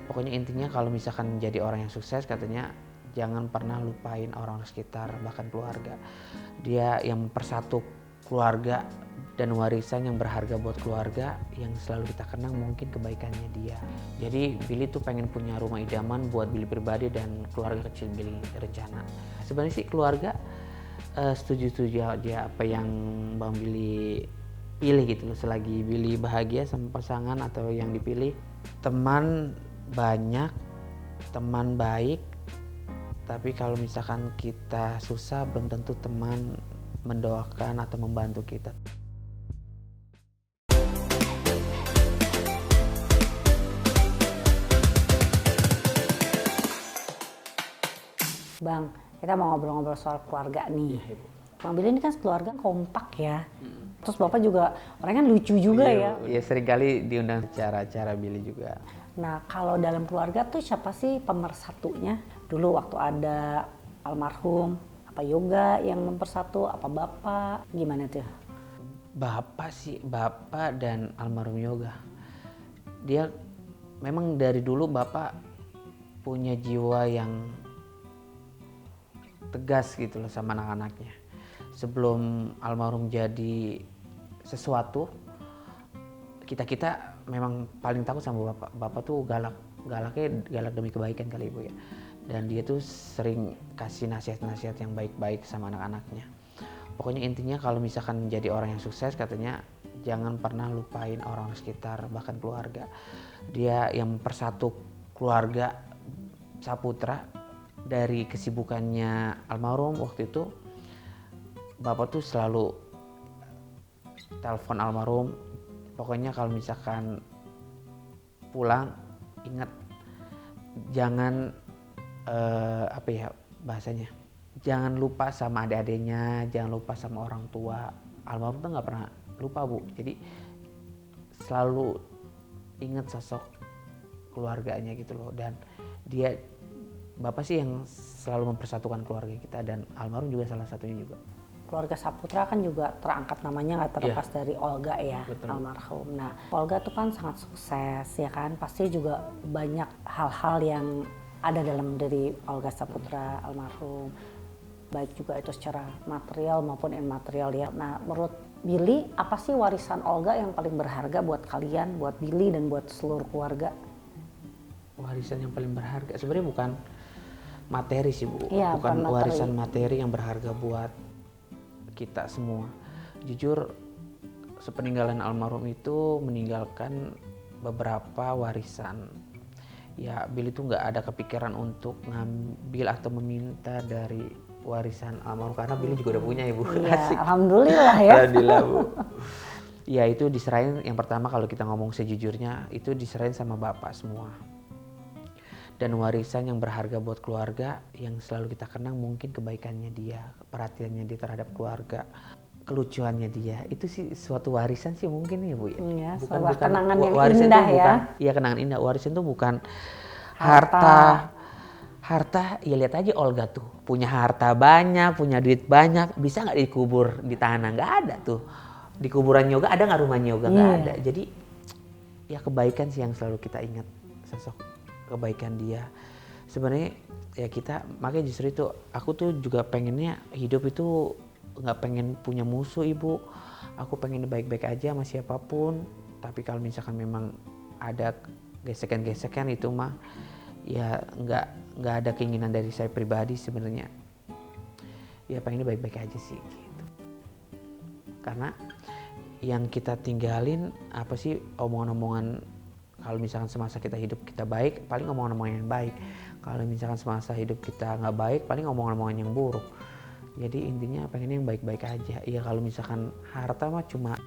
Pokoknya intinya kalau misalkan jadi orang yang sukses, katanya jangan pernah lupain orang sekitar, bahkan keluarga. Dia yang mempersatu keluarga dan warisan yang berharga buat keluarga yang selalu kita kenang mungkin kebaikannya dia. Jadi Billy tuh pengen punya rumah idaman buat Billy pribadi dan keluarga kecil Billy rencana. Sebenarnya sih keluarga setuju-setuju aja apa yang Bang Billy pilih gitu loh, selagi Billy bahagia sama pasangan atau yang dipilih. Teman banyak, teman baik, tapi kalau misalkan kita susah belum tentu teman mendoakan atau membantu kita. Bang, kita mau ngobrol-ngobrol soal keluarga nih. Bang Billy ini kan keluarga kompak ya. Terus Bapak juga orangnya kan lucu juga ya. Iya, seringkali diundang acara-acara Billy juga. Nah, kalau dalam keluarga tuh siapa sih pemersatunya? Dulu waktu ada almarhum, apa Yoga yang mempersatu, apa Bapak? Gimana tuh? Bapak dan almarhum Yoga. Dia memang dari dulu Bapak punya jiwa yang tegas gitu loh sama anak-anaknya. Sebelum almarhum jadi sesuatu, kita memang paling takut sama Bapak. Bapak tuh galak demi kebaikan kali Ibu ya. Dan dia tuh sering kasih nasihat-nasihat yang baik-baik sama anak-anaknya. Pokoknya intinya kalau misalkan jadi orang yang sukses, katanya jangan pernah lupain orang sekitar, bahkan keluarga. Dia yang mempersatu keluarga Saputra. Dari kesibukannya almarhum waktu itu, Bapak tuh selalu telepon almarhum. Pokoknya kalau misalkan pulang, ingat jangan apa ya bahasanya, jangan lupa sama adik-adiknya, jangan lupa sama orang tua. Almarhum tuh nggak pernah lupa Bu, jadi selalu ingat sosok keluarganya gitu loh. Dan dia Bapak sih yang selalu mempersatukan keluarga kita, dan almarhum juga salah satunya juga. Keluarga Saputra kan juga terangkat namanya nggak terlepas dari Olga ya, betul. Almarhum. Nah, Olga tuh kan sangat sukses ya kan, pasti juga banyak hal-hal yang ada dalam diri Olga Saputra almarhum, baik juga itu secara material maupun immaterial ya. Nah, menurut Billy, apa sih warisan Olga yang paling berharga buat kalian, buat Billy dan buat seluruh keluarga? Warisan yang paling berharga sebenarnya bukan materi sih Bu, Ya, bukan warisan materi yang berharga buat kita semua. Jujur, sepeninggalan almarhum itu meninggalkan beberapa warisan. Ya Billy tuh nggak ada kepikiran untuk ngambil atau meminta dari warisan almarhum, karena Billy juga udah punya Ibu. Ya, alhamdulillah ya. Alhamdulillah Bu. Ya itu diserahin, yang pertama kalau kita ngomong sejujurnya, itu diserahin sama Bapak semua. Dan warisan yang berharga buat keluarga yang selalu kita kenang mungkin kebaikannya dia, perhatiannya dia terhadap keluarga, kelucuannya dia. Itu sih suatu warisan sih mungkin ya Bu ya. Iya, bukan kenangan yang warisan indah itu ya. Iya, kenangan indah. Warisan itu bukan harta. Ya lihat aja Olga tuh, punya harta banyak, punya duit banyak, bisa nggak dikubur di tanah? Nggak ada tuh. Di kuburan Yoga ada nggak rumahnya Yoga? Nggak ada. Jadi ya kebaikan sih yang selalu kita ingat, sosok kebaikan dia. Sebenarnya ya kita, makanya justru itu aku tuh juga pengennya hidup itu nggak pengen punya musuh Ibu. Aku pengen baik-baik aja sama siapapun. Tapi kalau misalkan memang ada gesekan-gesekan itu mah ya nggak ada keinginan dari saya pribadi sebenarnya. Ya pengennya baik-baik aja sih gitu. Karena yang kita tinggalin apa sih, omongan-omongan. Kalau misalkan semasa kita hidup kita baik, paling omongan-omongan yang baik. Kalau misalkan semasa hidup kita nggak baik, paling omongan-omongan yang buruk. Jadi intinya pengen yang baik-baik aja. Iya, kalau misalkan harta mah cuma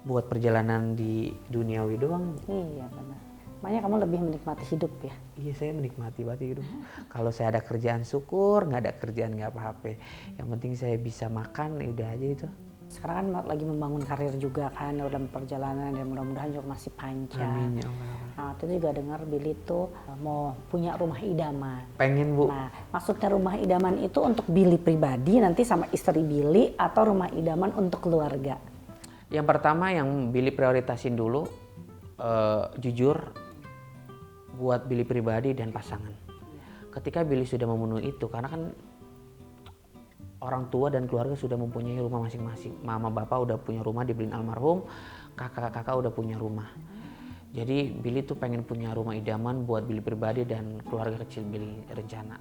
buat perjalanan di duniawi doang. Iya benar. Makanya kamu lebih menikmati hidup ya? Iya, saya menikmati banget hidup. Kalau saya ada kerjaan syukur, nggak ada kerjaan nggak apa-apa. Yang penting saya bisa makan, ya udah aja itu. Sekarang kan lagi membangun karir juga kan dalam perjalanan, dan mudah-mudahan juga masih panjang. Amin ya Allah. Nah, itu juga dengar Billy tuh mau punya rumah idaman. Pengen Bu. Nah, maksudnya rumah idaman itu untuk Billy pribadi nanti sama istri Billy, atau rumah idaman untuk keluarga? Yang pertama yang Billy prioritasin dulu, jujur, buat Billy pribadi dan pasangan. Ketika Billy sudah memenuhi itu, karena kan orang tua dan keluarga sudah mempunyai rumah masing-masing. Mama bapak udah punya rumah dibeliin almarhum, kakak-kakak udah punya rumah. Jadi Billy tuh pengen punya rumah idaman buat Billy pribadi dan keluarga kecil Billy rencana.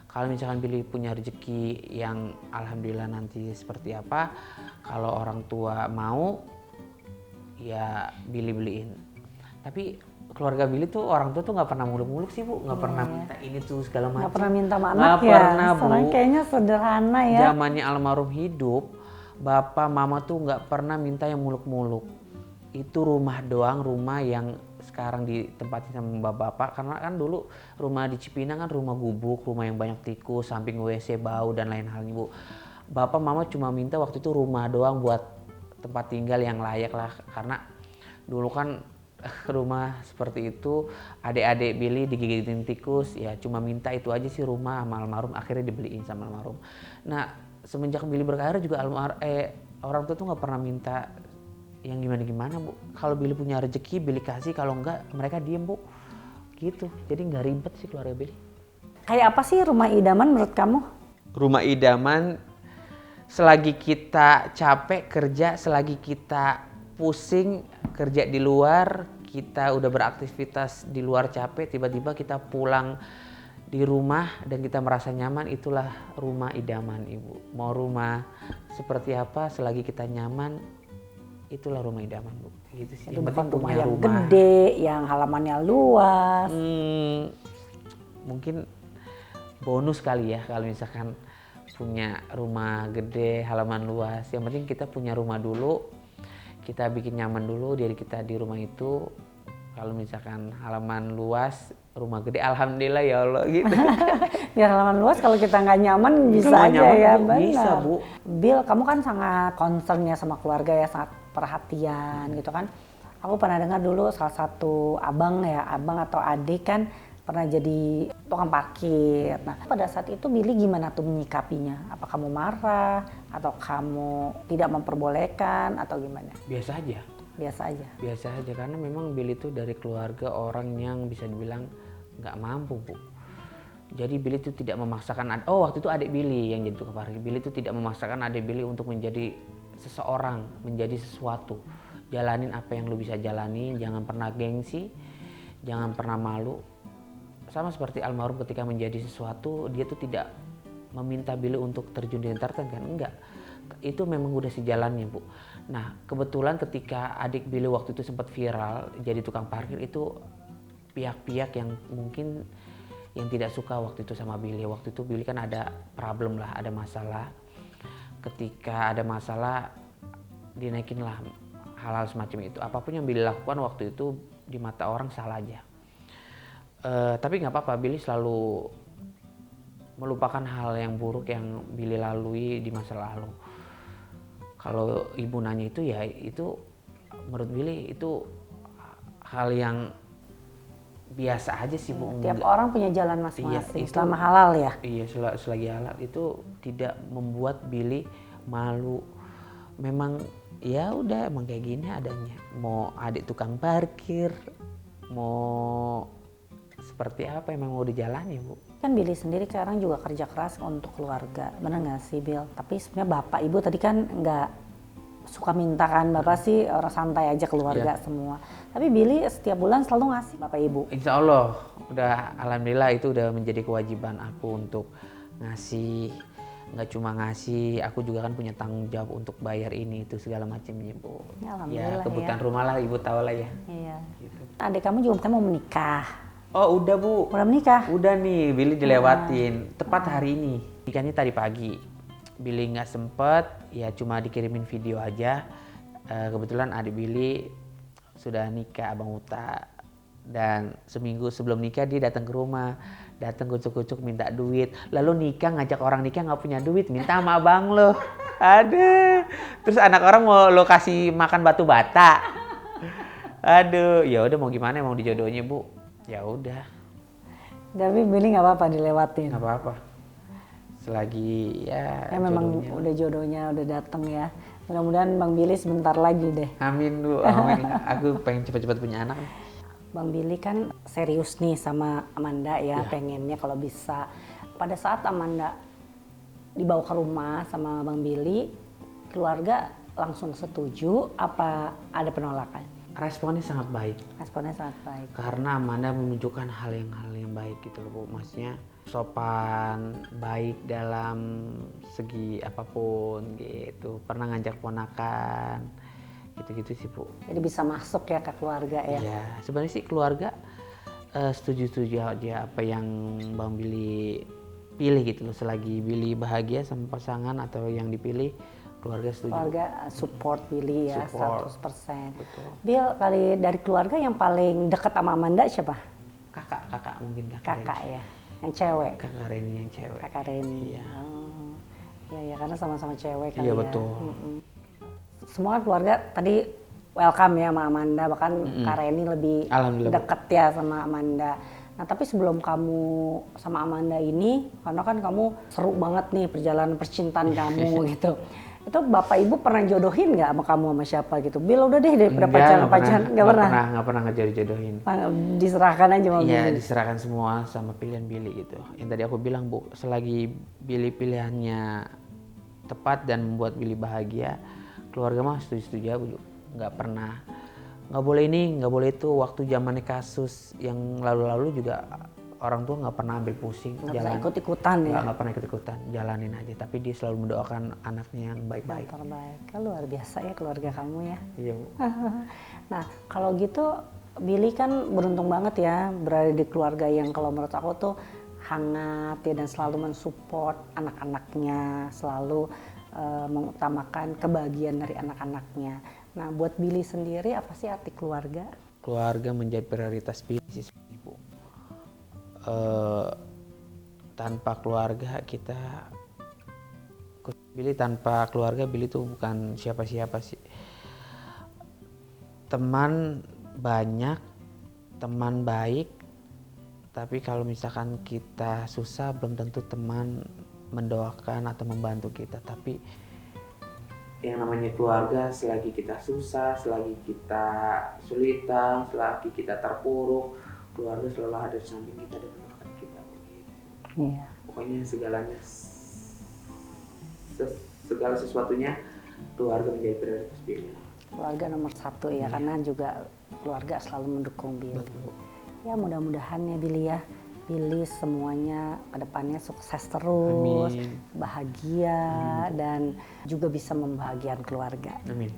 Kalau misalkan Billy punya rezeki yang alhamdulillah nanti seperti apa, kalau orang tua mau, ya Billy beliin. Tapi keluarga Billy tuh orang tua tuh nggak pernah muluk-muluk sih Bu, nggak pernah minta ini tuh segala macam. Nggak pernah minta sama Nggak anak ya. pernah, Bu. Soalnya kayaknya sederhana ya. Zamannya almarhum hidup, bapak mama tuh nggak pernah minta yang muluk-muluk. Itu rumah doang, rumah yang sekarang ditempatin sama bapak, karena kan dulu rumah di Cipinang kan rumah gubuk, rumah yang banyak tikus, samping WC bau dan lain halnya Bu. Bapak mama cuma minta waktu itu rumah doang buat tempat tinggal yang layak lah, karena dulu kan rumah seperti itu, adik-adik Billy digigitin tikus, ya cuma minta itu aja sih rumah sama almarhum, akhirnya dibeliin sama almarhum. Nah semenjak Billy berkarir juga orang tua tuh nggak pernah minta yang gimana-gimana Bu. Kalau Billy punya rezeki, Billy kasih, kalau enggak mereka diem Bu. Gitu, jadi nggak ribet sih keluarga Billy. Kayak apa sih rumah idaman menurut kamu? Rumah idaman, selagi kita capek kerja, selagi kita pusing kerja di luar, kita udah beraktivitas di luar capek, tiba-tiba kita pulang di rumah dan kita merasa nyaman, itulah rumah idaman Ibu. Mau rumah seperti apa, selagi kita nyaman, itulah rumah idaman Bu. Gitu sih. Itu bukan rumah yang gede, yang halamannya luas. Mungkin bonus kali ya kalau misalkan punya rumah gede, halaman luas. Yang penting kita punya rumah dulu, kita bikin nyaman dulu diri kita di rumah itu. Kalau misalkan halaman luas, rumah gede, alhamdulillah ya Allah gitu. Biar halaman luas, kalau kita nggak nyaman bisa aja nyaman, ya, Bu. benar. Bisa Bu. Bill, kamu kan sangat concern ya sama keluarga ya, sangat perhatian gitu kan. Aku pernah dengar dulu salah satu abang atau adik kan pernah jadi tukang parkir. Nah pada saat itu Billy gimana tuh menyikapinya? Apa kamu marah atau kamu tidak memperbolehkan atau gimana? Biasa aja. Biasa aja. Biasa aja, karena memang Billy itu dari keluarga orang yang bisa dibilang nggak mampu Bu. Jadi Billy itu tidak memaksakan, waktu itu adik Billy yang jadi tukang parkir. Billy itu tidak memaksakan adik Billy untuk menjadi seseorang, menjadi sesuatu. Jalanin apa yang lu bisa jalani, jangan pernah gengsi, jangan pernah malu. Sama seperti almarhum ketika menjadi sesuatu, dia tuh tidak meminta Billy untuk terjun di entertain kan, enggak. Itu memang udah sejalannya Bu. Nah kebetulan ketika adik Billy waktu itu sempat viral jadi tukang parkir, itu pihak-pihak yang mungkin yang tidak suka waktu itu sama Billy. Waktu itu Billy kan ada problem lah, ada masalah. Ketika ada masalah dinaikin lah hal-hal semacam itu. Apapun yang Billy lakukan waktu itu di mata orang salah aja. Tapi nggak apa-apa, Billy selalu melupakan hal yang buruk yang Billy lalui di masa lalu. Kalau ibu nanya itu, ya itu menurut Billy itu hal yang biasa aja sih Bu. Tiap orang punya jalan masing-masing, itu, selama halal ya? Iya, selagi halal itu tidak membuat Billy malu. Memang ya udah emang kayak gini adanya. Mau adik tukang parkir, mau seperti apa emang mau dijalani Bu. Kan Billy sendiri sekarang juga kerja keras untuk keluarga, bener nggak sih Bill? Tapi sebenarnya bapak ibu tadi kan nggak suka minta kan, bapak sih orang santai aja keluarga semua. Tapi Billy setiap bulan selalu ngasih bapak ibu. Insya Allah, udah alhamdulillah itu udah menjadi kewajiban aku untuk ngasih. Nggak cuma ngasih, aku juga kan punya tanggung jawab untuk bayar ini itu segala macamnya Bu. Ya kebutuhan rumah lah, ibu tahu lah ya. Iya. Gitu. Adik kamu juga mau menikah. Oh udah Bu. Udah menikah? Udah nih, Billy dilewatin. Tepat hari ini. Nikahnya tadi pagi. Billy nggak sempet, ya cuma dikirimin video aja. Kebetulan adik Billy sudah nikah, Abang Uta. Dan seminggu sebelum nikah dia datang ke rumah. Datang kucuk-kucuk minta duit. Lalu nikah, ngajak orang nikah nggak punya duit, minta sama abang lo. Aduh. Terus anak orang mau lo kasih makan batu bata. Aduh, ya udah mau gimana, mau dijodohnya Bu. Ya udah. Tapi Billy nggak apa-apa dilewatin. Nggak apa-apa. Selagi ya memang jodohnya. udah jodohnya udah datang ya. Mudah-mudahan Bang Billy sebentar lagi deh. Amin Bu. Amin. Aku pengen cepat-cepat punya anak. Bang Billy kan serius nih sama Amanda ya, Iya. pengennya kalau bisa. Pada saat Amanda dibawa ke rumah sama Bang Billy, keluarga langsung setuju apa ada penolakan? Responnya sangat baik. Responnya sangat baik. Karena Amanda menunjukkan hal yang baik gitu loh Bu. Maksudnya sopan, baik dalam segi apapun gitu. Pernah ngajak ponakan, gitu-gitu sih Bu. Jadi bisa masuk ya ke keluarga ya. Iya, sebenarnya sih keluarga setuju-setuju aja apa yang Bang Billy pilih gitu loh. Selagi Billy bahagia sama pasangan atau yang dipilih, keluarga setuju. Keluarga support Billy ya, Support. 100%. Betul. Bill, kali dari keluarga yang paling dekat sama Amanda siapa? Kakak mungkin kakak. Kakak ya, yang cewek. Kakak Reni yang cewek. Kakak Reni. Iya. Oh. Iya, karena sama-sama cewek kali Iya, ya. betul. Semua keluarga tadi welcome ya sama Amanda, bahkan Kak Reni lebih Alhamdulillah, Bu. deket ya sama Amanda. Nah tapi sebelum kamu sama Amanda ini, karena kan kamu seru banget nih perjalanan percintaan kamu gitu. Itu bapak ibu pernah jodohin nggak sama kamu sama siapa gitu? Bill udah deh daripada pacaran-pacaran, nggak pernah. Nggak pernah ngejodoh-jodohin. Diserahkan aja sama Iya, Billy. diserahkan semua sama pilihan Billy gitu. Yang tadi aku bilang Bu, selagi Billy pilihannya tepat dan membuat Billy bahagia, keluarga mah setuju-setuju aja Bu. Nggak pernah, nggak boleh ini, nggak boleh itu. Waktu zamannya kasus yang lalu-lalu juga orang tua nggak pernah ambil pusing, Nggak pernah ikut-ikutan ya. nggak pernah ikut-ikutan, jalanin aja. Tapi dia selalu mendoakan anaknya yang baik-baik. Yang terbaik. Kan luar biasa ya keluarga kamu ya. Iya Bu. Nah, kalau gitu Billy kan beruntung banget ya berada di keluarga yang kalau menurut aku tuh hangat ya dan selalu mensupport anak-anaknya, selalu mengutamakan kebahagiaan dari anak-anaknya. Nah, buat Billy sendiri apa sih arti keluarga? Keluarga menjadi prioritas Billy sih sebenarnya, Bu. Tanpa keluarga tanpa keluarga Billy tuh bukan siapa-siapa sih. Teman banyak, teman baik, tapi kalau misalkan kita susah belum tentu teman mendoakan atau membantu kita. Tapi yang namanya keluarga, selagi kita susah, selagi kita kesulitan, selagi kita terpuruk, keluarga selalu ada di samping kita dan mendoakan kita. Iya. Pokoknya segala sesuatunya keluarga menjadi prioritas Billy. Keluarga nomor satu ya, karena juga keluarga selalu mendukung Billy. Betul. Ya mudah-mudahan ya Billy ya, Billy semuanya kedepannya sukses terus, Amin. bahagia dan juga bisa membahagiakan keluarga. Amin.